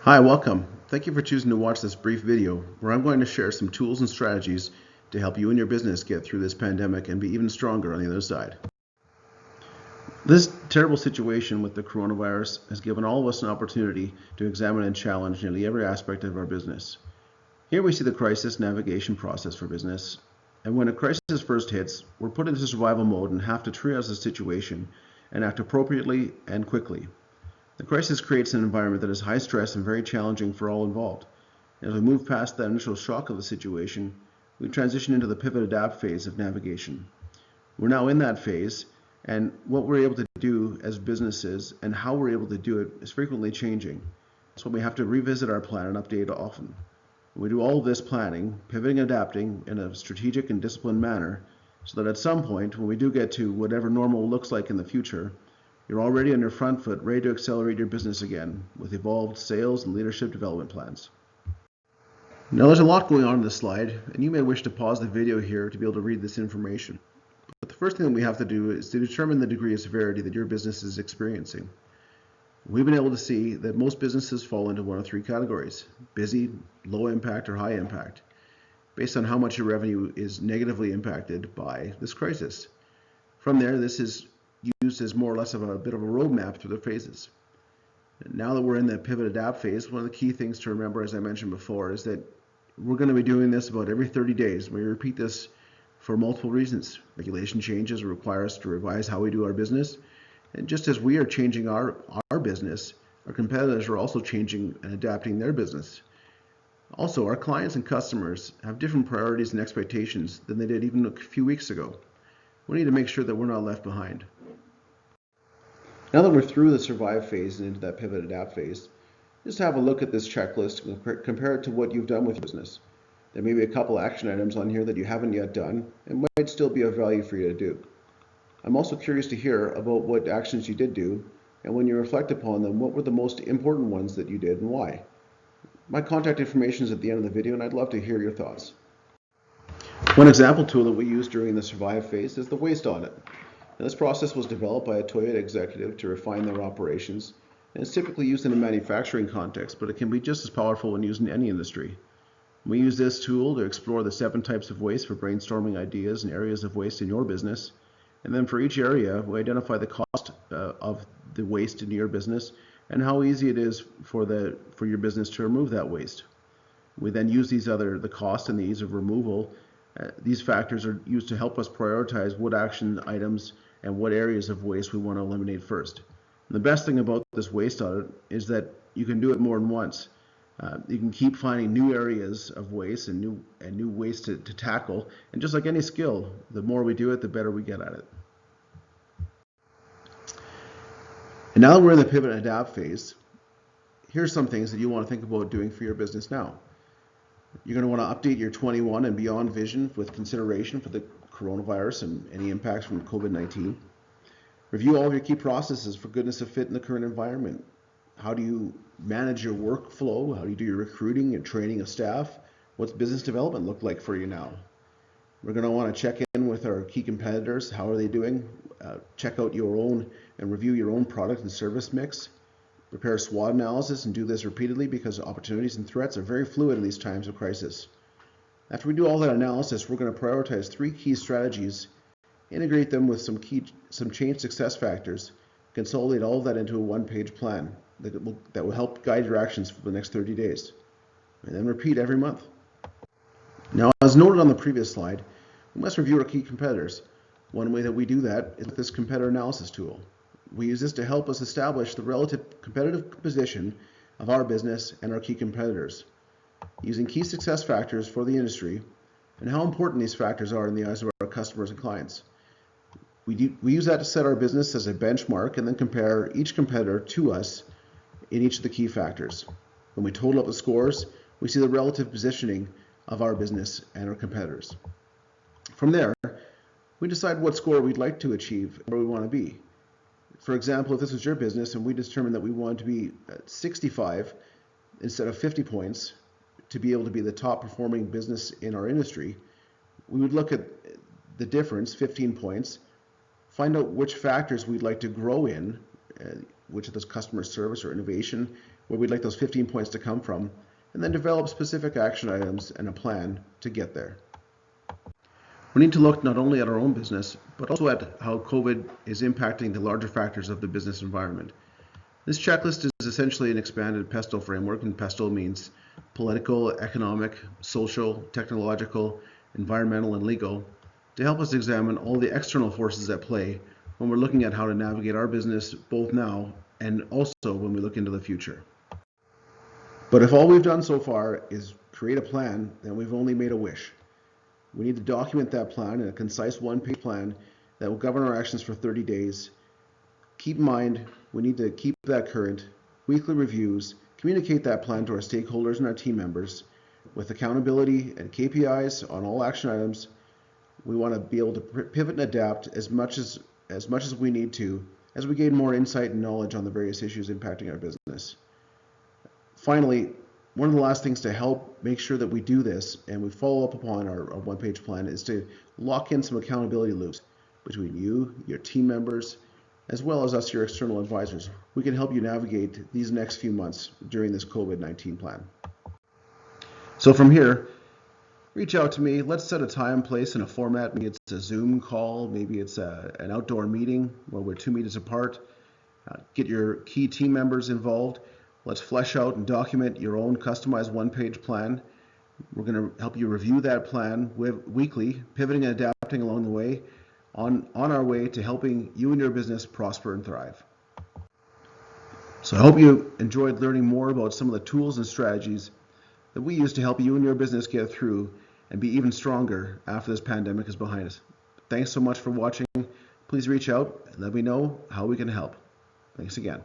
Hi, welcome. Thank you for choosing to watch this brief video where I'm going to share some tools and strategies to help you and your business get through this pandemic and be even stronger on the other side. This terrible situation with the coronavirus has given all of us an opportunity to examine and challenge nearly every aspect of our business. Here we see the crisis navigation process for business, and when a crisis first hits, we're put into survival mode and have to triage the situation and act appropriately and quickly. The crisis creates an environment that is high stress and very challenging for all involved. As we move past that initial shock of the situation, we transition into the pivot adapt phase of navigation. We're now in that phase, and what we're able to do as businesses and how we're able to do it is frequently changing. So we have to revisit our plan and update often. We do all of this planning, pivoting and adapting in a strategic and disciplined manner so that at some point, when we do get to whatever normal looks like in the future, you're already on your front foot, ready to accelerate your business again with evolved sales and leadership development plans. Now there's a lot going on in this slide, and you may wish to pause the video here to be able to read this information. But the first thing that we have to do is to determine the degree of severity that your business is experiencing. We've been able to see that most businesses fall into one of three categories: busy, low impact, or high impact, based on how much your revenue is negatively impacted by this crisis. From there, this is used as more or less of a bit of a roadmap through the phases. And now that we're in the pivot adapt phase, one of the key things to remember, as I mentioned before, is that we're going to be doing this about every 30 days. We repeat this for multiple reasons. Regulation changes require us to revise how we do our business. And just as we are changing our business, our competitors are also changing and adapting their business. Also, our clients and customers have different priorities and expectations than they did even a few weeks ago. We need to make sure that we're not left behind. Now that we're through the survive phase and into that pivot adapt phase, just have a look at this checklist and compare it to what you've done with your business. There may be a couple action items on here that you haven't yet done and might still be of value for you to do. I'm also curious to hear about what actions you did do, and when you reflect upon them, what were the most important ones that you did and why? My contact information is at the end of the video, and I'd love to hear your thoughts. One example tool that we use during the survive phase is the waste audit. Now, this process was developed by a Toyota executive to refine their operations, and it's typically used in a manufacturing context, but it can be just as powerful when used in any industry. We use this tool to explore the 7 types of waste for brainstorming ideas and areas of waste in your business, and then for each area, we identify the cost of the waste in your business and how easy it is for your business to remove that waste. We then use the cost and the ease of removal. These factors are used to help us prioritize what action items and what areas of waste we want to eliminate first. And the best thing about this waste audit is that you can do it more than once. You can keep finding new areas of waste and new ways to tackle. And just like any skill, the more we do it, the better we get at it. And now that we're in the pivot and adapt phase, here's some things that you want to think about doing for your business now. You're going to want to update your 21 and beyond vision with consideration for the coronavirus and any impacts from COVID-19. Review all of your key processes for goodness of fit in the current environment. How do you manage your workflow? How do you do your recruiting and training of staff? What's business development look like for you now? We're going to want to check in with our key competitors. How are they doing? Check out your own and review your own product and service mix. Prepare a SWOT analysis and do this repeatedly because opportunities and threats are very fluid in these times of crisis. After we do all that analysis, we're going to prioritize 3 key strategies, integrate them with some change success factors, consolidate all of that into a one-page plan that will help guide your actions for the next 30 days, and then repeat every month. Now, as noted on the previous slide, we must review our key competitors. One way that we do that is with this competitor analysis tool. We use this to help us establish the relative competitive position of our business and our key competitors, using key success factors for the industry and how important these factors are in the eyes of our customers and clients. We use that to set our business as a benchmark and then compare each competitor to us in each of the key factors. When we total up the scores, we see the relative positioning of our business and our competitors. From there, we decide what score we'd like to achieve and where we want to be. For example, if this was your business and we determined that we wanted to be at 65 instead of 50 points to be able to be the top performing business in our industry, we would look at the difference, 15 points, find out which factors we'd like to grow in, which of this customer service or innovation, where we'd like those 15 points to come from, and then develop specific action items and a plan to get there. We need to look not only at our own business, but also at how COVID is impacting the larger factors of the business environment. This checklist is essentially an expanded PESTLE framework, and PESTLE means political, economic, social, technological, environmental, and legal, to help us examine all the external forces at play when we're looking at how to navigate our business both now and also when we look into the future. But if all we've done so far is create a plan, then we've only made a wish. We need to document that plan in a concise one-page plan that will govern our actions for 30 days. Keep in mind, we need to keep that current, weekly reviews, communicate that plan to our stakeholders and our team members with accountability and KPIs on all action items. We want to be able to pivot and adapt as much as we need to as we gain more insight and knowledge on the various issues impacting our business. Finally, one of the last things to help make sure that we do this and we follow up upon our one-page plan is to lock in some accountability loops between you, your team members, as well as us, your external advisors. We can help you navigate these next few months during this COVID-19 plan. So from here, reach out to me. Let's set a time, place, and a format. Maybe it's a Zoom call. Maybe it's an outdoor meeting where we're 2 meters apart. Get your key team members involved. Let's flesh out and document your own customized one-page plan. We're going to help you review that plan weekly, pivoting and adapting along the way on our way to helping you and your business prosper and thrive. So I hope you enjoyed learning more about some of the tools and strategies that we use to help you and your business get through and be even stronger after this pandemic is behind us. Thanks so much for watching. Please reach out and let me know how we can help. Thanks again.